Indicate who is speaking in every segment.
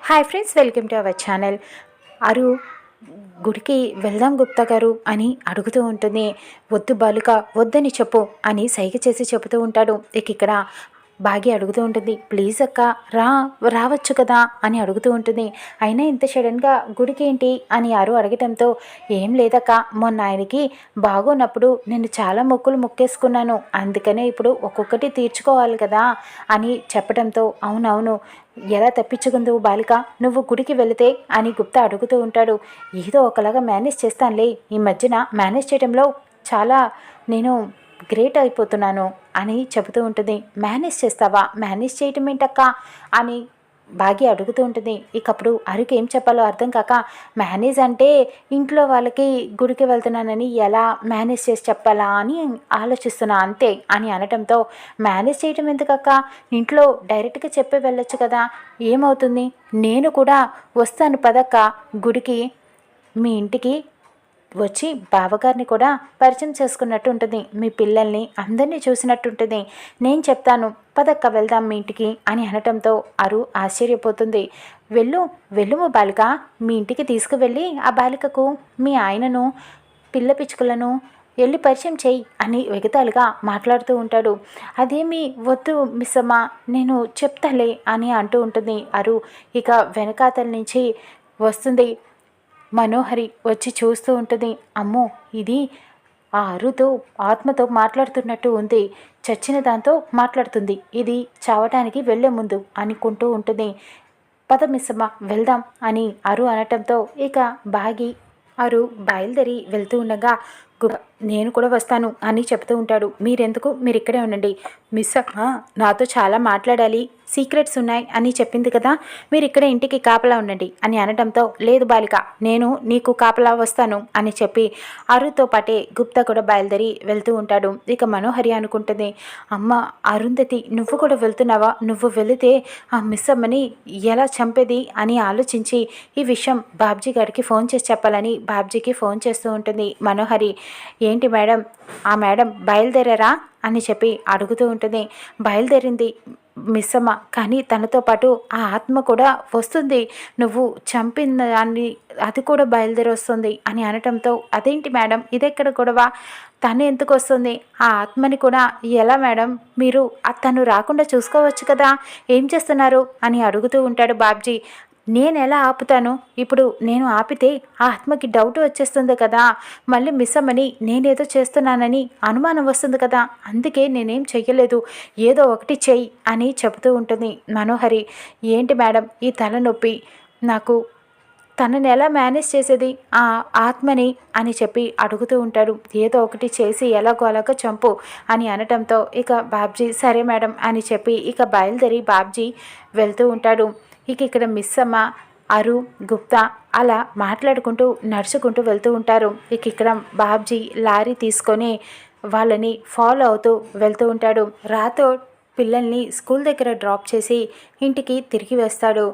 Speaker 1: Hi friends, welcome to our channel. అరు గుడికి వెళ్దాం గుప్తా గారు అని అడుగుతూ ఉంటుంది. వద్దు బాలిక, వద్దని చెప్పు అని సైగ చేసి చెబుతూ ఉంటాడు. ఇక్కడ బాగి అడుగుతూ ఉంటుంది, ప్లీజ్ అక్క రావచ్చు కదా అని అడుగుతూ ఉంటుంది. అయినా ఇంత సడన్గా గుడికి ఏంటి అని అరు అడగటంతో, ఏం లేదక్క, మొన్న ఆయనకి బాగోనప్పుడు నేను చాలా మొక్కులు మొక్కేసుకున్నాను, అందుకనే ఇప్పుడు ఒక్కొక్కటి తీర్చుకోవాలి కదా అని చెప్పడంతో, అవునవును, ఎలా తప్పించుకుందువు బాలిక, నువ్వు గుడికి వెళితే అని గుప్తా అడుగుతూ ఉంటాడు. ఏదో ఒకలాగా మేనేజ్ చేస్తానులే, ఈ మధ్యన మేనేజ్ చేయడంలో చాలా నేను గ్రేట్ అయిపోతున్నాను అని చెబుతూ ఉంటుంది. మేనేజ్ చేస్తావా, మేనేజ్ చేయటం ఏంటక్క అని బాగి అడుగుతూ ఉంటుంది. ఇకప్పుడు అరుకు ఏం చెప్పాలో అర్థం కాక, మేనేజ్ అంటే ఇంట్లో వాళ్ళకి గుడికి వెళ్తున్నానని ఎలా మేనేజ్ చేసి చెప్పాలా అని ఆలోచిస్తున్నా అంతే అని అనటంతో, మేనేజ్ చేయటం ఎందుకక్క, ఇంట్లో డైరెక్ట్గా చెప్పి వెళ్ళొచ్చు కదా, ఏమవుతుంది, నేను కూడా వస్తాను పదక్క గుడికి, మీ ఇంటికి వచ్చి బావగారిని కూడా పరిచయం చేసుకున్నట్టు ఉంటుంది, మీ పిల్లల్ని అందరినీ చూసినట్టు ఉంటుంది, నేను చెప్తాను పదక్క వెళ్దాం మీ ఇంటికి అని అనటంతో అరు ఆశ్చర్యపోతుంది. వెళ్ళుము బాలిక, మీ ఇంటికి తీసుకువెళ్ళి ఆ బాలికకు మీ ఆయనను పిల్ల పిచ్చుకలను వెళ్ళి పరిచయం చేయి అని వెగతాలుగా మాట్లాడుతూ ఉంటాడు. అదేమీ వద్దు మిస్సమ్మ, నేను చెప్తాలే అని అంటూ ఉంటుంది అరు. ఇక వెనకాతల నుంచి వస్తుంది మనోహరి, వచ్చి చూస్తూ ఉంటుంది. అమ్మో, ఇది ఆ అరుతో ఆత్మతో మాట్లాడుతున్నట్టు ఉంది, చచ్చిన దాంతో మాట్లాడుతుంది, ఇది చావటానికి వెళ్లే ముందు అనుకుంటూ ఉంటుంది. పద మిస్సమ్మ వెళ్దాం అని అరు అనటంతో ఇక బాగి అరు బయలుదేరి వెళ్తూ ఉండగా, నేను కూడా వస్తాను అని చెప్తూ ఉంటాడు. మీరెందుకు, మీరు ఇక్కడే ఉండండి, మిస్ నాతో చాలా మాట్లాడాలి, సీక్రెట్స్ ఉన్నాయి అని చెప్పింది కదా, మీరు ఇక్కడే ఇంటికి కాపలా ఉండండి అని అనడంతో, లేదు బాలిక, నేను నీకు కాపలా వస్తాను అని చెప్పి అరుతో పాటే గుప్తా కూడా బయలుదేరి వెళ్తూ ఉంటాడు. ఇక మనోహరి అనుకుంటుంది, అమ్మ అరుంధతి, నువ్వు కూడా వెళ్తున్నావా, నువ్వు వెళితే ఆ మిస్ అమ్మని ఎలా చంపేది అని ఆలోచించి ఈ విషయం బాబ్జీ గారికి ఫోన్ చేసి చెప్పాలని బాబ్జీకి ఫోన్ చేస్తూ ఉంటుంది మనోహరి. ఏంటి మేడం, ఆ మేడం బయలుదేరారా అని చెప్పి అడుగుతూ ఉంటుంది. బయలుదేరింది మిస్ అమ్మ, కానీ తనతో పాటు ఆ ఆత్మ కూడా వస్తుంది, నువ్వు చంపిన దాన్ని అది కూడా బయలుదేరి వస్తుంది అని అనటంతో, అదేంటి మేడం, ఇదెక్కడ గొడవ, తను ఎందుకు వస్తుంది, ఆ ఆత్మని కూడా ఎలా మేడం, మీరు తను రాకుండా చూసుకోవచ్చు కదా, ఏం చేస్తున్నారు అని అడుగుతూ ఉంటాడు బాబ్జీ. నేను ఎలా ఆపుతాను, ఇప్పుడు నేను ఆపితే ఆ ఆత్మకి డౌట్ వచ్చేస్తుంది కదా, మళ్ళీ మిస్ అమ్మని నేనేదో చేస్తున్నానని అనుమానం వస్తుంది కదా, అందుకే నేనేం చెయ్యలేదు, ఏదో ఒకటి చెయ్యి అని చెబుతూ ఉంటుంది మనోహరి. ఏంటి మేడం ఈ తలనొప్పి, నాకు తనని ఎలా మేనేజ్ చేసేది ఆ ఆత్మని అని చెప్పి అడుగుతూ ఉంటాడు. ఏదో ఒకటి చేసి ఎలాగో అలాగో చంపు అని అనటంతో ఇక బాబ్జీ సరే మేడం అని చెప్పి ఇక బయలుదేరి బాబ్జీ వెళ్తూ ఉంటాడు. ఇక్కడ మిస్ అమ్మ అరు గుప్తా అలా మాట్లాడుకుంటూ నడుచుకుంటూ వెళ్తూ ఉంటారు. ఇక్కడ బాబ్జీ లారీ తీసుకొని వాళ్ళని ఫాలో అవుతూ వెళ్తూ ఉంటాడు. రాథోడ్ పిల్లల్ని స్కూల్ దగ్గర డ్రాప్ చేసి ఇంటికి తిరిగి వేస్తాడు.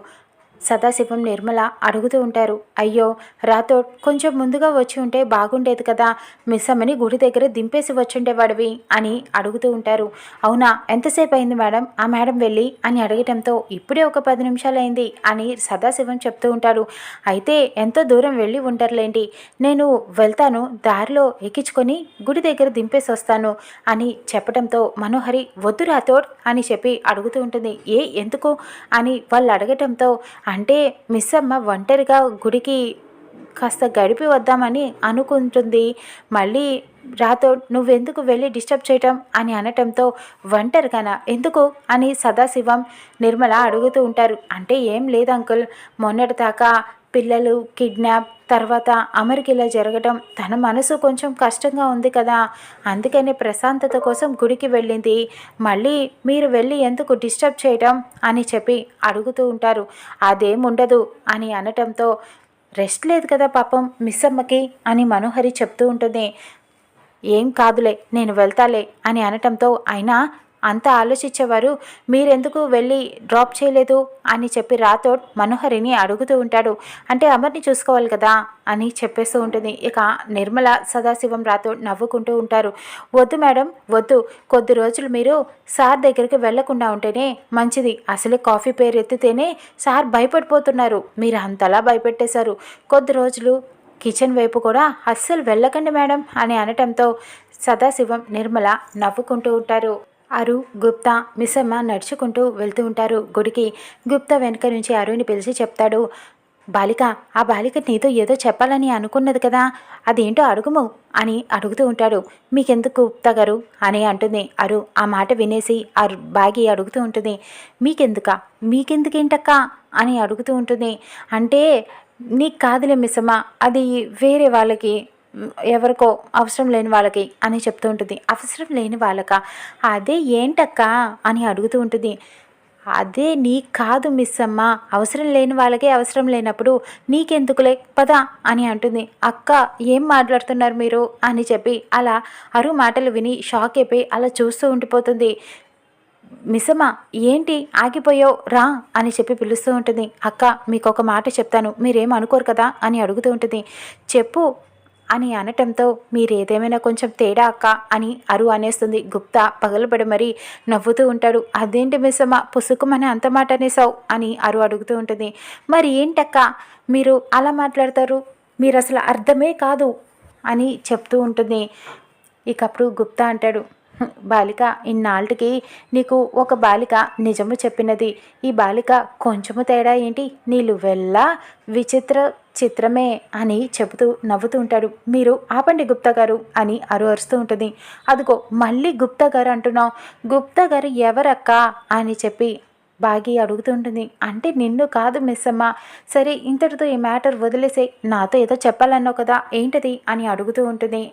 Speaker 1: సదాశివం నిర్మల అడుగుతూ ఉంటారు, అయ్యో రాథోడ్, కొంచెం ముందుగా వచ్చి ఉంటే బాగుండేది కదా, మిస్ అమ్మని గుడి దగ్గర దింపేసి వచ్చుండేవాడివి అని అడుగుతూ ఉంటారు. అవునా, ఎంతసేపు అయింది మేడం, ఆ మేడం వెళ్ళి అని అడగటంతో, ఇప్పుడే ఒక 10 నిమిషాలు అయింది అని సదాశివం చెప్తూ ఉంటారు. అయితే ఎంతో దూరం వెళ్ళి ఉంటారులేండి, నేను వెళ్తాను, దారిలో ఎక్కించుకొని గుడి దగ్గర దింపేసి వస్తాను అని చెప్పడంతో మనోహరి, వద్దు రాథోడ్ అని చెప్పి అడుగుతూ ఉంటుంది. ఎందుకు అని వాళ్ళు అడగటంతో, అంటే మిస్ అమ్మ ఒంటరిగా గుడికి కాస్త గడిపి వద్దామని అనుకుంటుంది, మళ్ళీ రాథోడ్ నువ్వెందుకు వెళ్ళి డిస్టర్బ్ చేయటం అని అనటంతో, ఒంటరిగానా ఎందుకు అని సదాశివం నిర్మల అడుగుతూ ఉంటారు. అంటే ఏం లేదు అంకుల్, మొన్నటిదాకా పిల్లలు కిడ్నాప్, తర్వాత అమరికి ఇలా జరగడం, తన మనసు కొంచెం కష్టంగా ఉంది కదా, అందుకని ప్రశాంతత కోసం గుడికి వెళ్ళింది, మళ్ళీ మీరు వెళ్ళి ఎందుకు డిస్టర్బ్ చేయడం అని చెప్పి అడుగుతూ ఉంటారు. అదేముండదు అని అనటంతో, రెస్ట్ లేదు కదా పాపం మిస్ అమ్మకి అని మనోహరి చెప్తూ ఉంటుంది. ఏం కాదులే, నేను వెళ్తాలే అని అనటంతో, అయినా అంత ఆలోచించేవారు మీరెందుకు వెళ్ళి డ్రాప్ చేయలేదు అని చెప్పి రాథోడ్ మనోహరిని అడుగుతూ ఉంటాడు. అంటే అమర్ని చూసుకోవాలి కదా అని చెప్పేస్తూ ఉంటుంది. ఇక నిర్మల సదాశివం రాథోడ్ నవ్వుకుంటూ ఉంటారు. వద్దు మేడం వద్దు, కొద్ది రోజులు మీరు సార్ దగ్గరికి వెళ్లకుండా ఉంటేనే మంచిది. అసలే కాఫీ పేరు ఎత్తితేనే సార్ భయపడిపోతున్నారు, మీరు అంతలా భయపెట్టేశారు. కొద్ది రోజులు కిచెన్ వైపు కూడా అస్సలు వెళ్ళకండి మేడం అని అనటంతో సదాశివం నిర్మల నవ్వుకుంటూ ఉంటారు. అరు గుప్తా మిస్సమ్మ నడుచుకుంటూ వెళ్తూ ఉంటారు గుడికి. గుప్తా వెనుక నుంచి అరుని పిలిచి చెప్తాడు, బాలిక, ఆ బాలిక నీతో ఏదో చెప్పాలని అనుకున్నది కదా, అదేంటో అడుగుము అని అడుగుతూ ఉంటాడు. మీకెందుకు గుప్తా గారు అని అంటుంది అరు. ఆ మాట వినేసి అరు బాగి అడుగుతూ ఉంటుంది, మీకెందుకేంటక్క అని అడుగుతూ ఉంటుంది. అంటే నీకు కాదులే మిస్సమ్మ, అది వేరే వాళ్ళకి, ఎవరికో అవసరం లేని వాళ్ళకి అని చెప్తూ ఉంటుంది. అవసరం లేని వాళ్ళకా? అదే ఏంటక్క అని అడుగుతూ ఉంటుంది. అదే నీకు కాదు మిస్సమ్మ, అవసరం లేని వాళ్ళకే అవసరం లేనప్పుడు నీకెందుకులే పదా అని అంటుంది. అక్క ఏం మాట్లాడుతున్నారు మీరు అని చెప్పి అలా అరు మాటలు విని షాక్ అయిపోయి అలా చూస్తూ ఉండిపోతుంది. మిస్సమ్మ ఏంటి ఆగిపోయావు రా అని చెప్పి పిలుస్తూ ఉంటుంది. అక్క మీకు ఒక మాట చెప్తాను, మీరేం అనుకోరు కదా అని అడుగుతూ ఉంటుంది. చెప్పు అని అనటంతో మీరేదేమైనా కొంచెం తేడా అక్క అని అరు అనేస్తుంది. గుప్తా పగలబడి మరీ నవ్వుతూ ఉంటాడు. అదేంటి మిస్సమ్మ పుసుకుమని అంత మాట అనేసావు అని అరు అడుగుతూ ఉంటుంది. మరి ఏంటక్క మీరు అలా మాట్లాడతారు, మీరు అసలు అర్థమే కాదు అని చెప్తూ ఉంటుంది. ఇక అప్పుడు గుప్తా అంటాడు, బాలిక, ఇన్నాళ్ళకి నీకు ఒక బాలిక నిజము చెప్పినది. ఈ బాలిక కొంచెము తేడా ఏంటి, నీళ్ళు వెళ్ళ చిత్రమే అని చెబుతూ నవ్వుతూ ఉంటాడు. మీరు ఆపండి గుప్తా గారు అని అరుస్తూ ఉంటుంది. అదిగో మళ్ళీ గుప్తా గారు అంటున్నావు, గుప్తా గారు ఎవరక్క అని చెప్పి బాగి అడుగుతుంటుంది. అంటే నిన్ను కాదు మిస్సమ్మ, సరే ఇంతటితో ఈ మ్యాటర్ వదిలేసే, నాతో ఏదో చెప్పాలన్నావు కదా ఏంటది అని అడుగుతూ ఉంటుంది.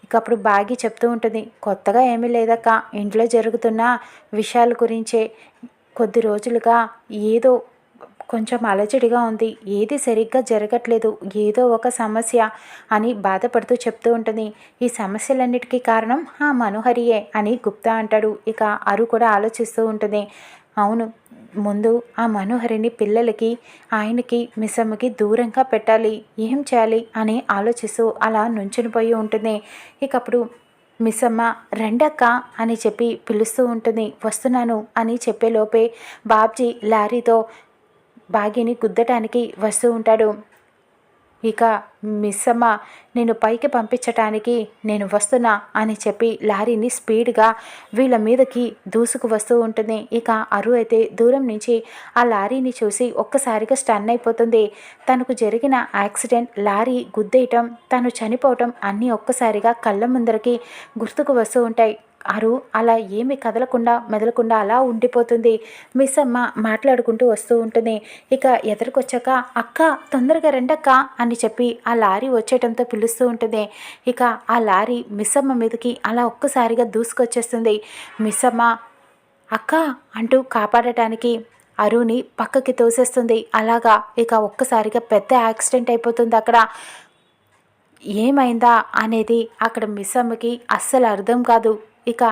Speaker 1: ఇక అప్పుడు బాగి చెప్తూ ఉంటుంది, కొత్తగా ఏమీ లేదక్క, ఇంట్లో జరుగుతున్న విషయాల గురించే. కొద్ది రోజులుగా ఏదో కొంచెం అలజడిగా ఉంది, ఏది సరిగ్గా జరగట్లేదు, ఏదో ఒక సమస్య అని బాధపడుతూ చెప్తూ ఉంటుంది. ఈ సమస్యలన్నిటికీ కారణం ఆ మనోహరియే అని గుప్తా అంటాడు. ఇక అరు కూడా ఆలోచిస్తూ ఉంటుంది. అవును, ముందు ఆ మనోహరిని పిల్లలకి, ఆయనకి, మిస్సమ్మకి దూరంగా పెట్టాలి, ఏం చేయాలి అని ఆలోచిస్తూ అలా నుంచునిపోయి ఉంటుంది. ఇక అప్పుడు మిస్సమ్మ రెండక్క అని చెప్పి పిలుస్తూ ఉంటుంది. వస్తున్నాను అని చెప్పేలోపే బాబ్జీ లారీతో బాగిని గుద్దటానికి వస్తూ ఉంటాడు. ఇక మిస్సమ్మ నేను పైకి పంపించటానికి నేను వస్తున్నా అని చెప్పి లారీని స్పీడ్గా వీళ్ళ మీదకి దూసుకు వస్తూ ఉంటుంది. ఇక అరు అయితే దూరం నుంచి ఆ లారీని చూసి ఒక్కసారిగా స్టన్ అయిపోతుంది. తనకు జరిగిన యాక్సిడెంట్, లారీ గుద్దేయటం, తను చనిపోవటం అన్నీ ఒక్కసారిగా కళ్ళ ముందరికి గుర్తుకు వస్తూ ఉంటాయి. అరు అలా ఏమి కదలకుండా మెదలకుండా అలా ఉండిపోతుంది. మిస్ అమ్మ మాట్లాడుకుంటూ వస్తూ ఉంటుంది. ఇక ఎదురుకొచ్చాక అక్క తొందరగా రెండక్క అని చెప్పి ఆ లారీ వచ్చేయటంతో పిలుస్తూ ఉంటుంది. ఇక ఆ లారీ మిస్ అమ్మ మీదకి అలా ఒక్కసారిగా దూసుకొచ్చేస్తుంది. మిస్ అమ్మ అక్క అంటూ కాపాడటానికి అరుని పక్కకి తోసేస్తుంది. అలాగా ఇక ఒక్కసారిగా పెద్ద యాక్సిడెంట్ అయిపోతుంది. అక్కడ ఏమైందా అనేది అక్కడ మిస్ అమ్మకి అస్సలు అర్థం కాదు. ఇక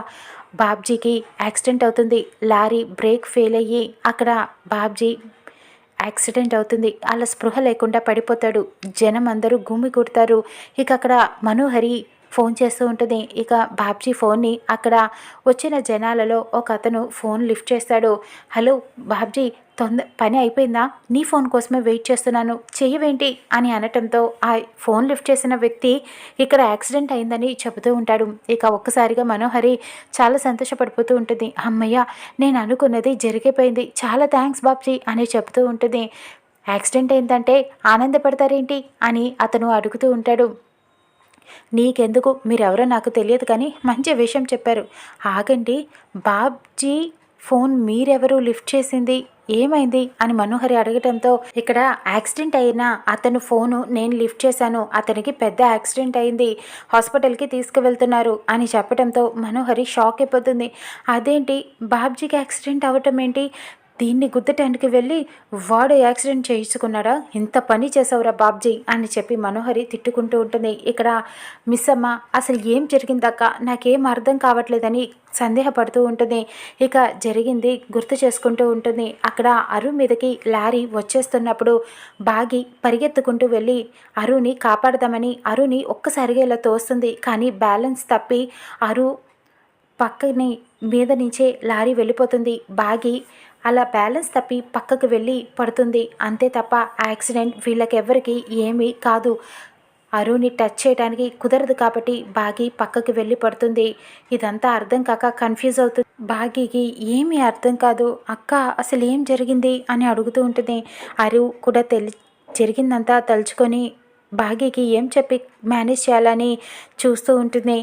Speaker 1: బాబ్జీకి యాక్సిడెంట్ అవుతుంది. లారీ బ్రేక్ ఫెయిల్ అయ్యి అక్కడ బాబ్జీ యాక్సిడెంట్ అవుతుంది. అలా స్పృహ లేకుండా పడిపోతాడు. జనం అందరూ గుమ్మి కుడతారు. ఇక అక్కడ మనోహరి ఫోన్ చేస్తూ ఉంటుంది. ఇక బాబ్జీ ఫోన్ని అక్కడ వచ్చిన జనాలలో ఒక అతను ఫోన్ లిఫ్ట్ చేస్తాడు. హలో బాబ్జీ, పని అయిపోయిందా, నీ ఫోన్ కోసమే వెయిట్ చేస్తున్నాను, చెయ్యవేంటి అని అనటంతో ఆ ఫోన్ లిఫ్ట్ చేసిన వ్యక్తి ఇక్కడ యాక్సిడెంట్ అయిందని చెబుతూ ఉంటాడు. ఇక ఒక్కసారిగా మనోహరి చాలా సంతోషపడిపోతూ ఉంటుంది. అమ్మయ్య, నేను అనుకున్నది జరిగిపోయింది, చాలా థ్యాంక్స్ బాబ్జీ అని చెబుతూ ఉంటుంది. యాక్సిడెంట్ అయిందంటే ఆనందపడతారేంటి అని అతను అడుగుతూ ఉంటాడు. నీకెందుకు, మీరెవరో నాకు తెలియదు కానీ మంచి విషయం చెప్పారు. ఆగండి, బాబ్జీ ఫోన్ మీరెవరు లిఫ్ట్ చేసింది, ఏమైంది అని మనోహరి అడగటంతో ఇక్కడ యాక్సిడెంట్ అయిన అతను ఫోను నేను లిఫ్ట్ చేశాను, అతనికి పెద్ద యాక్సిడెంట్ అయింది, హాస్పిటల్కి తీసుకువెళ్తున్నారు అని చెప్పడంతో మనోహరి షాక్ అయిపోతుంది. అదేంటి బాబ్జీకి యాక్సిడెంట్ అవ్వటం ఏంటి, దీన్ని గుద్దటానికి వెళ్ళి వాడు యాక్సిడెంట్ చేయించుకున్నాడా, ఇంత పని చేసావురా బాబ్జీ అని చెప్పి మనోహరి తిట్టుకుంటూ ఉంటుంది. ఇక్కడ మిస్ అమ్మ అసలు ఏం జరిగిందక్క, నాకేం అర్థం కావట్లేదని సందేహపడుతూ ఉంటుంది. ఇక జరిగింది గుర్తు చేసుకుంటూ ఉంటుంది. అక్కడ అరు మీదకి లారీ వచ్చేస్తున్నప్పుడు బాగి పరిగెత్తుకుంటూ వెళ్ళి అరుని కాపాడదామని అరుని ఒక్కసారిగా ఇలా తోస్తుంది. కానీ బ్యాలెన్స్ తప్పి అరు పక్కని మీద నుంచే లారీ వెళ్ళిపోతుంది. బాగి అలా బ్యాలెన్స్ తప్పి పక్కకు వెళ్ళి పడుతుంది. అంతే తప్ప యాక్సిడెంట్ వీళ్ళకెవ్వరికి ఏమీ కాదు. అరుని టచ్ చేయడానికి కుదరదు కాబట్టి బాగి పక్కకు వెళ్ళి పడుతుంది. ఇదంతా అర్థం కాక కన్ఫ్యూజ్ అవుతుంది. బాగీకి ఏమీ అర్థం కాదు. అక్క అసలు ఏం జరిగింది అని అడుగుతూ ఉంటుంది. అరు కూడా జరిగిందంతా తలుచుకొని బాగీకి ఏం చెప్పి మేనేజ్ చేయాలని చూస్తూ ఉంటుంది.